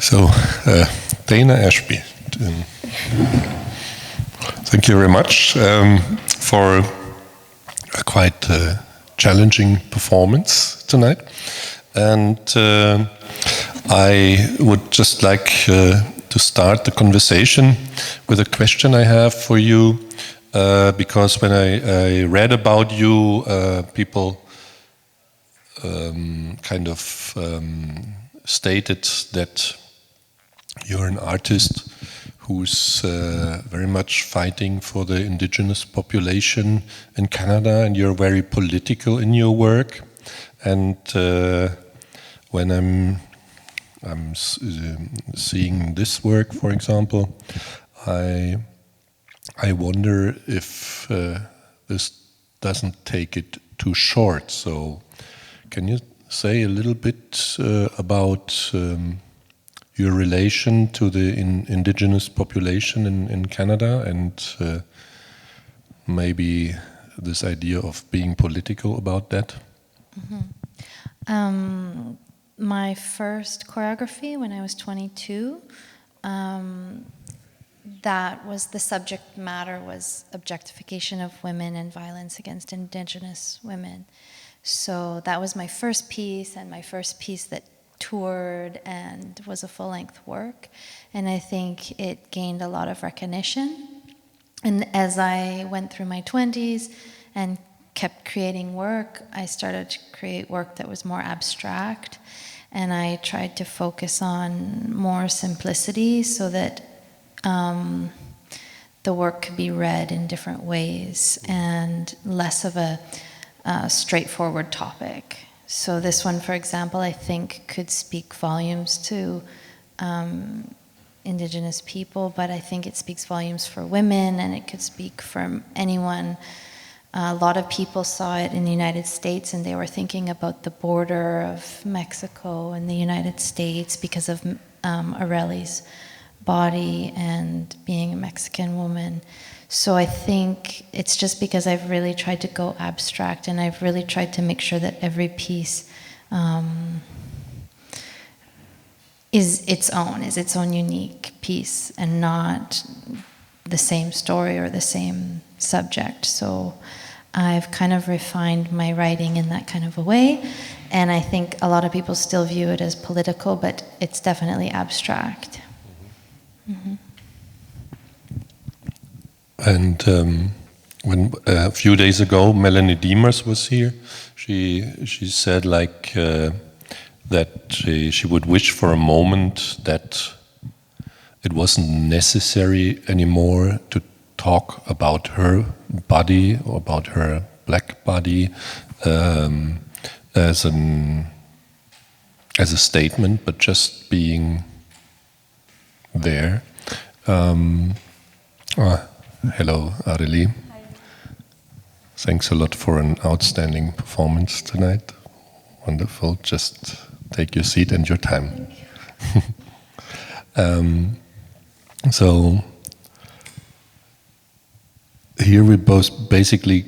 So, Daina, Ashbee, thank you very much for a quite challenging performance tonight. And I would just like to start the conversation with a question I have for you, because when I read about you, people kind of stated that you're an artist who's very much fighting for the indigenous population in Canada, and you're very political in your work. And when I'm seeing this work, for example, I wonder if this doesn't take it too short. So, can you say a little bit about your relation to the indigenous population in Canada, and maybe this idea of being political about that? Mm-hmm. My first choreography when I was 22, that was the subject matter was objectification of women and violence against Indigenous women. So that was my first piece, and my first piece that toured and was a full-length work, and I think it gained a lot of recognition. And as I went through my 20s and kept creating work, I started to create work that was more abstract, and I tried to focus on more simplicity so that the work could be read in different ways and less of a straightforward topic. So this one, for example, I think could speak volumes to Indigenous people, but I think it speaks volumes for women, and it could speak for anyone. A lot of people saw it in the United States, and they were thinking about the border of Mexico and the United States because of Areli's body and being a Mexican woman. So I think it's just because I've really tried to go abstract, and I've really tried to make sure that every piece is its own unique piece, and not the same story or the same subject. So I've kind of refined my writing in that kind of a way, and I think a lot of people still view it as political, but it's definitely abstract. Mm-hmm. And when a few days ago Melanie Diemers was here, she said that she would wish for a moment that it wasn't necessary anymore to talk about her body or about her black body as a statement, but just being there. Hello, Areli. Hi. Thanks a lot for an outstanding performance tonight. Wonderful. Just take your seat and your time. So here we both basically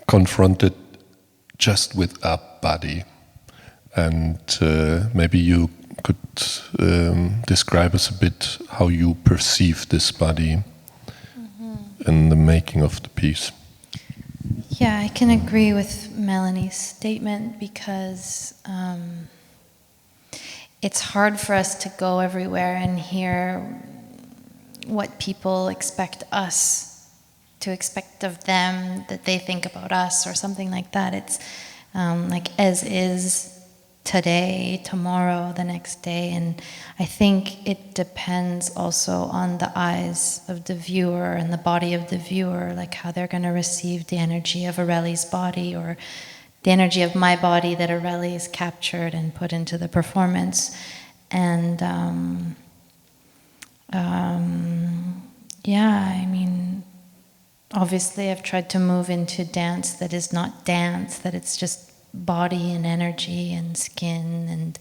confronted just with a body, and maybe you could describe us a bit how you perceive this body in the making of the piece. Yeah, I can agree with Melanie's statement, because it's hard for us to go everywhere and hear what people expect us to expect of them, that they think about us or something like that. It's like as is today, tomorrow, the next day, and I think it depends also on the eyes of the viewer and the body of the viewer, like how they're going to receive the energy of Areli's body, or the energy of my body that Areli is captured and put into the performance. And yeah, I mean, obviously I've tried to move into dance that is not dance, that it's just body and energy and skin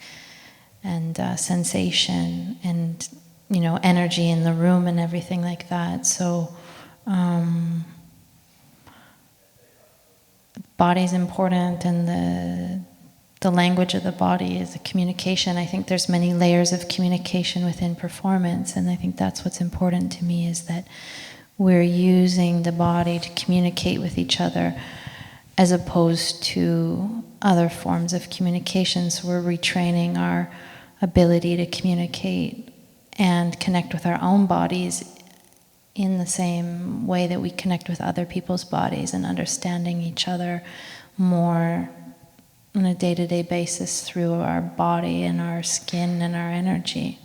and sensation and, you know, energy in the room and everything like that. So body's important, and the the language of the body is a communication. I think there's many layers of communication within performance, and I think that's what's important to me, is that we're using the body to communicate with each other as opposed to other forms of communication. So we're retraining our ability to communicate and connect with our own bodies in the same way that we connect with other people's bodies, and understanding each other more on a day-to-day basis through our body and our skin and our energy.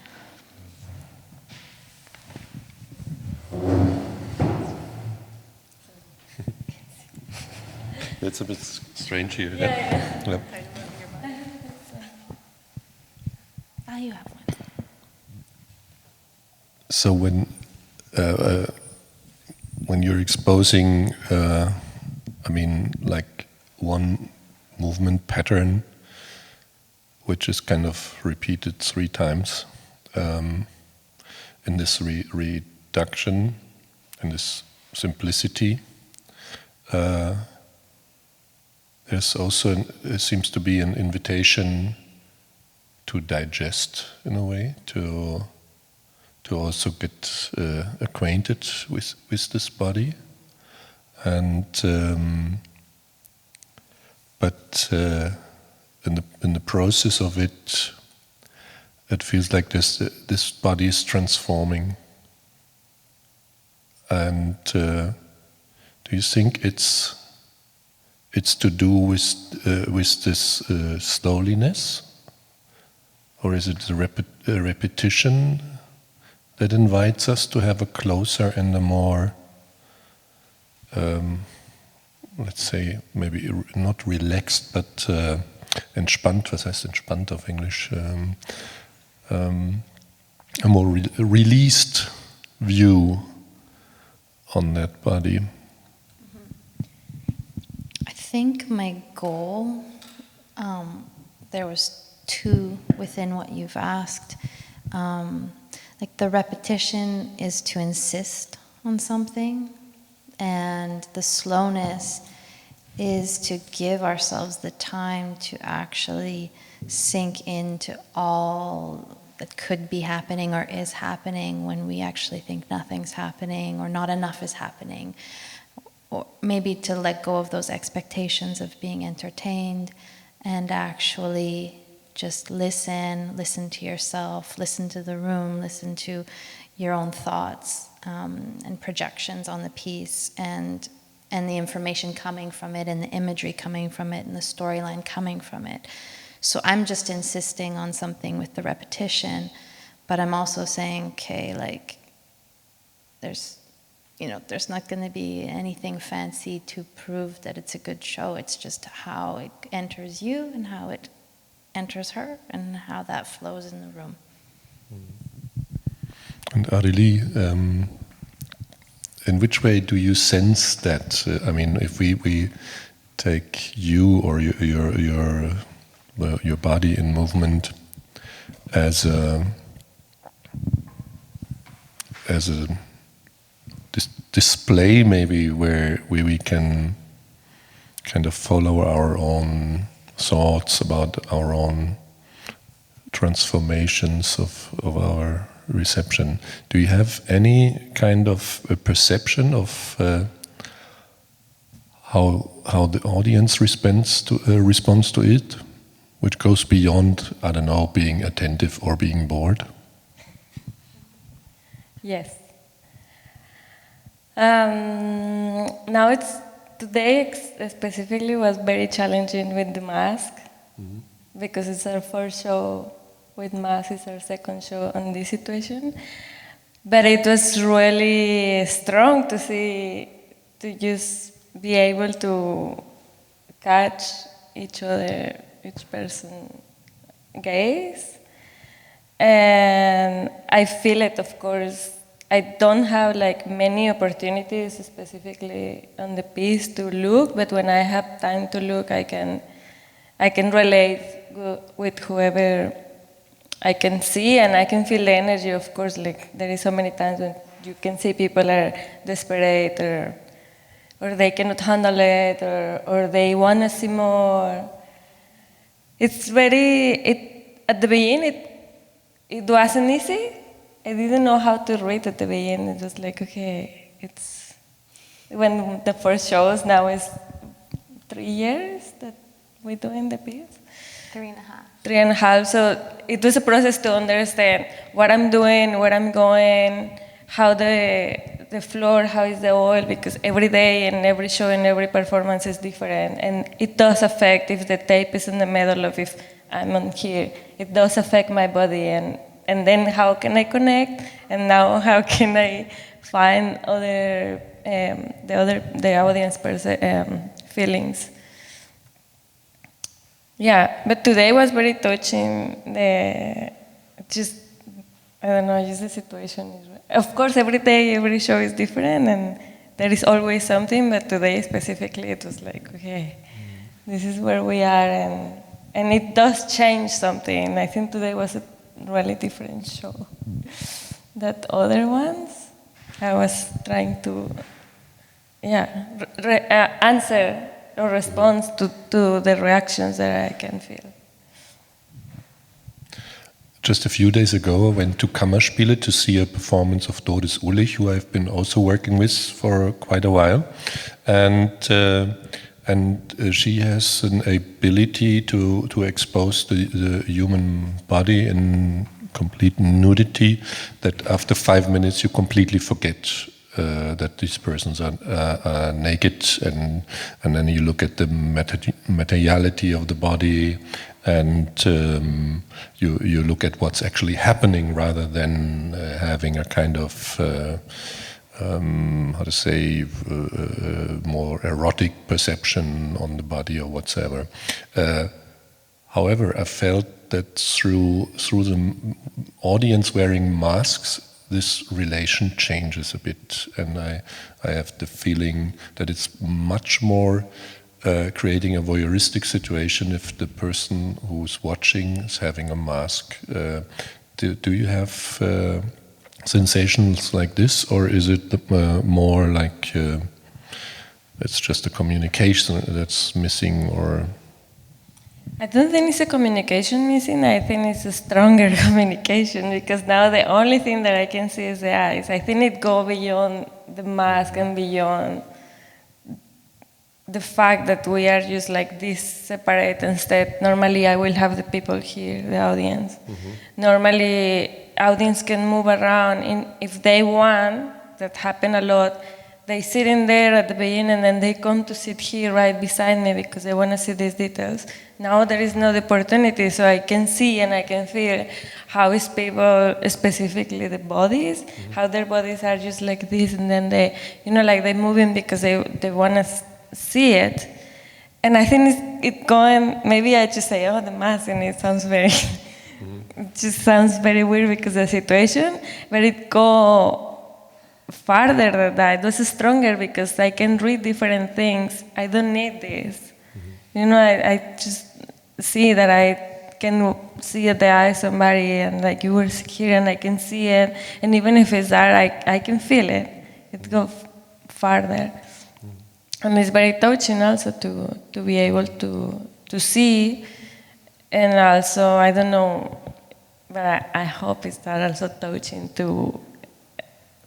It's a bit strange here. Yeah. You have one. So when you're exposing, like one movement pattern, which is kind of repeated 3 times, in this reduction, in this simplicity, there's also, there seems to be an invitation to digest, in a way, to also get acquainted with this body, and but in the process of it, it feels like this body is transforming. And do you think it's to do with this slowliness, or is it a repetition that invites us to have a closer and a more, let's say, maybe not relaxed, but entspannt? Was heißt entspannt auf English? A more released view on that body. I think my goal, there was 2 within what you've asked. Like the repetition is to insist on something, and the slowness is to give ourselves the time to actually sink into all that could be happening or is happening when we actually think nothing's happening or not enough is happening. Or maybe to let go of those expectations of being entertained and actually just listen to yourself, listen to the room, listen to your own thoughts and projections on the piece, and the information coming from it, and the imagery coming from it, and the storyline coming from it. So I'm just insisting on something with the repetition, but I'm also saying, okay, like, there's not going to be anything fancy to prove that it's a good show. It's just how it enters you and how it enters her and how that flows in the room. And Areli, in which way do you sense that? If we take you or your body in movement as a display, maybe where we can kind of follow our own thoughts about our own transformations of our reception. Do you have any kind of a perception of how the audience responds to it, which goes beyond, I don't know, being attentive or being bored? Yes. Now today specifically was very challenging with the mask, because it's our first show with mask, it's our second show on this situation. But it was really strong to see, to just be able to catch each person gaze. And I feel it, of course. I don't have like many opportunities specifically on the piece to look, but when I have time to look, I can relate with whoever I can see, and I can feel the energy, of course. Like, there is so many times when you can see people are desperate, or they cannot handle it, or they want to see more. it's very, at the beginning, it wasn't easy. I didn't know how to read at the beginning. It was like, okay, it's, when the first shows, now is 3 years that we're doing the piece. 3.5. 3.5. So it was a process to understand what I'm doing, where I'm going, how the floor, how is the oil, because every day and every show and every performance is different. And it does affect if the tape is in the middle of if I'm on here. It does affect my body. And then how can I connect? And now how can I find other, the audience feelings? Yeah, but today was very touching. Just the situation is. Of course, every day, every show is different, and there is always something. But today, specifically, it was like, okay, this is where we are, and it does change something. I think today was a really different show. That other ones, I was trying to, answer or respond to the reactions that I can feel. Just a few days ago, I went to Kammerspiele to see a performance of Doris Ulich, who I've been also working with for quite a while. And she has an ability to expose the human body in complete nudity that after 5 minutes you completely forget that these persons are naked, and then you look at the materiality of the body, and you look at what's actually happening rather than having a kind of more erotic perception on the body or whatsoever. However, I felt that through the audience wearing masks, this relation changes a bit, and I have the feeling that it's much more creating a voyeuristic situation if the person who's watching is having a mask. Do you have sensations like this, or is it more like it's just a communication that's missing? Or I don't think it's a communication missing. I think it's a stronger communication, because now the only thing that I can see is the eyes. I think it goes beyond the mask and beyond the fact that we are just like this separate. Instead, normally I will have the people here, the audience. Normally, audience can move around if they want. That happen a lot. They sit in there at the beginning, and then they come to sit here right beside me because they want to see these details. Now there is no opportunity, so I can see and I can feel how is people, specifically the bodies, how their bodies are just like this, and then they, like they're moving because they want to see it. And I think it's going, maybe I just say, oh, the mask, and it sounds very, it just sounds very weird because of the situation, but it go farther than that. It was stronger because I can read different things. I don't need this. I just see that I can see at the eye of somebody, and like you were here and I can see it, and even if it's there, I can feel it. It goes farther. And it's very touching also to be able to see, and also, I don't know, but I hope it's that also touching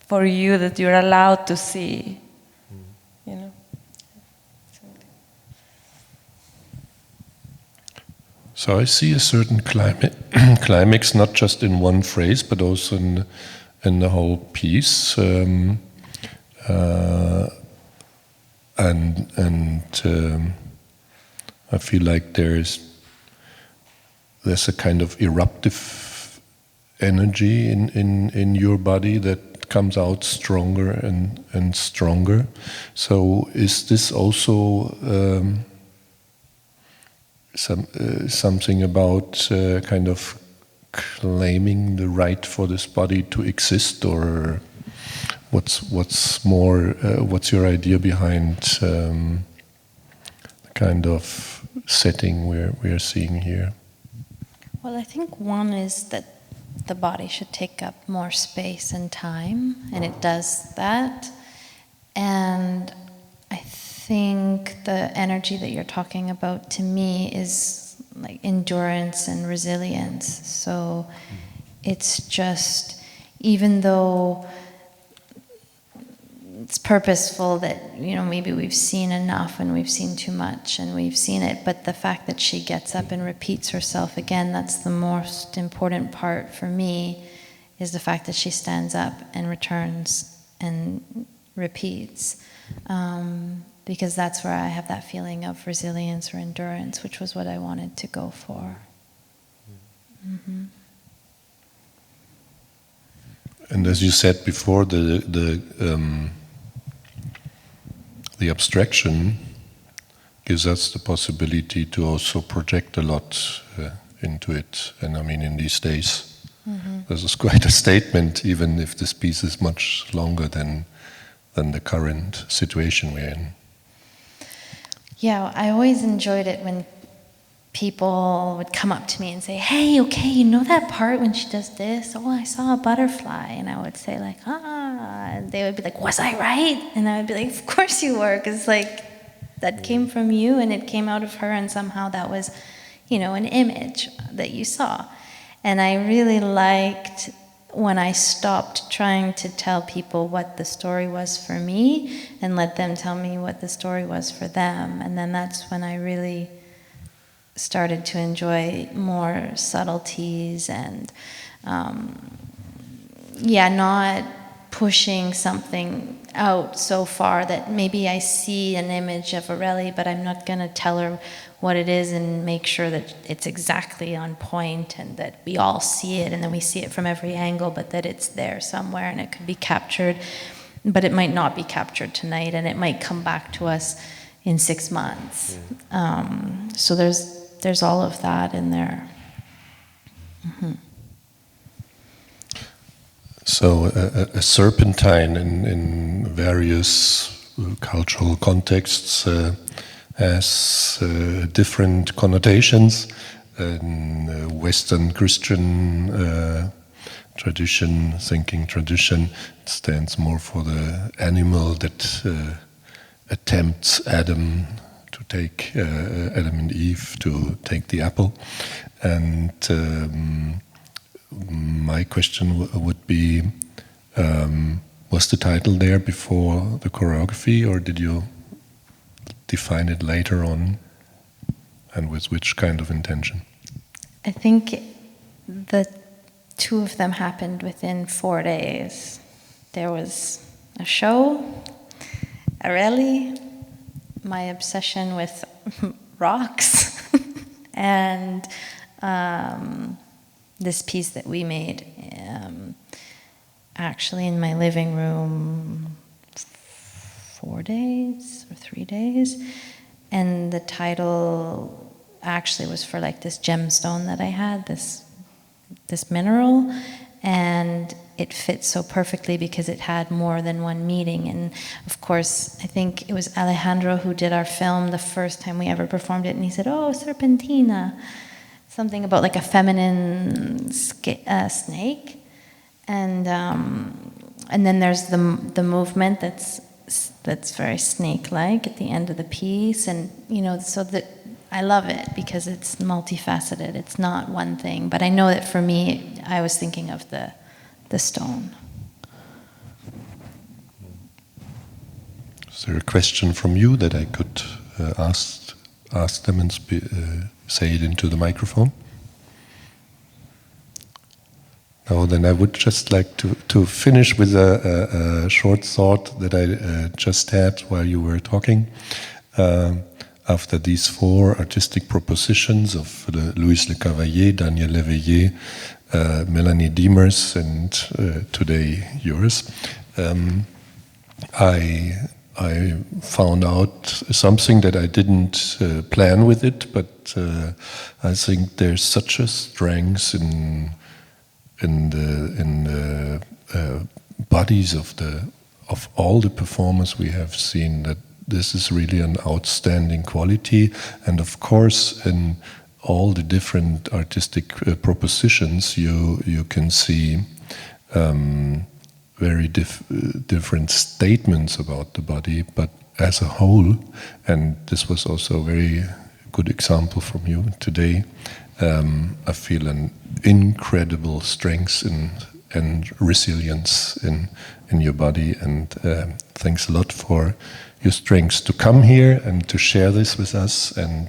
for you that you're allowed to see, So I see a certain climax, not just in one phrase, but also in the whole piece. I feel like there's a kind of eruptive energy in your body that comes out stronger and stronger. So is this also something about kind of claiming the right for this body to exist, or what's more? What's your idea behind the kind of setting we are seeing here? Well, I think one is that the body should take up more space and time, and it does that. And I think the energy that you're talking about, to me, is like endurance and resilience. So it's just, even though it's purposeful that, you know, maybe we've seen enough and we've seen too much and we've seen it, but the fact that she gets up and repeats herself again, that's the most important part for me, is the fact that she stands up and returns and repeats. Because that's where I have that feeling of resilience or endurance, which was what I wanted to go for. Mm-hmm. And as you said before, the abstraction gives us the possibility to also project a lot into it. And I mean, in these days, this is quite a statement, even if this piece is much longer than the current situation we're in. Yeah, I always enjoyed it when people would come up to me and say, hey, okay, you know that part when she does this? Oh, I saw a butterfly. And I would say like, and they would be like, was I right? And I would be like, of course you were, because like, that came from you and it came out of her, and somehow that was, you know, an image that you saw. And I really liked when I stopped trying to tell people what the story was for me and let them tell me what the story was for them. And then that's when I really started to enjoy more subtleties and, not pushing something out so far that maybe I see an image of Areli, but I'm not going to tell her what it is and make sure that it's exactly on point and that we all see it and then we see it from every angle, but that it's there somewhere and it could be captured, but it might not be captured tonight and it might come back to us in 6 months. So there's all of that in there. Mm-hmm. So a serpentine in various cultural contexts has different connotations. In Western Christian thinking tradition, it stands more for the animal that attempts Adam and Eve to take the apple. And my question would be, was the title there before the choreography, or did you define it later on, and with which kind of intention? I think the two of them happened within 4 days. There was a show, Areli, my obsession with rocks, and this piece that we made actually in my living room 4 days or 3 days. And the title actually was for like this gemstone that I had, this mineral, and it fit so perfectly because it had more than one meaning. And of course, I think it was Alejandro who did our film the first time we ever performed it, and he said, oh, serpentina, something about like a feminine snake. And then there's the movement that's very snake-like at the end of the piece, and you know, so that I love it because it's multifaceted. It's not one thing, but I know that for me, I was thinking of the stone. Is there a question from you that I could ask them and say it into the microphone? No, then I would just like to finish with a short thought that I just had while you were talking. After these 4 artistic propositions of Louis Le Cavalier, Daniel Leveillé, Melanie Diemers, and today yours, I found out something that I didn't plan with it, but I think there's such a strength in the bodies of all the performers we have seen, that this is really an outstanding quality. And of course, in all the different artistic propositions, you can see very different statements about the body, but as a whole, and this was also very good example from you today. I feel an incredible strength and resilience in your body, and thanks a lot for your strength to come here and to share this with us. And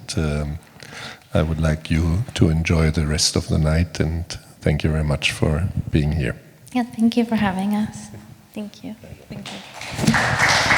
I would like you to enjoy the rest of the night, and thank you very much for being here. Yeah, thank you for having us. Thank you. Thank you.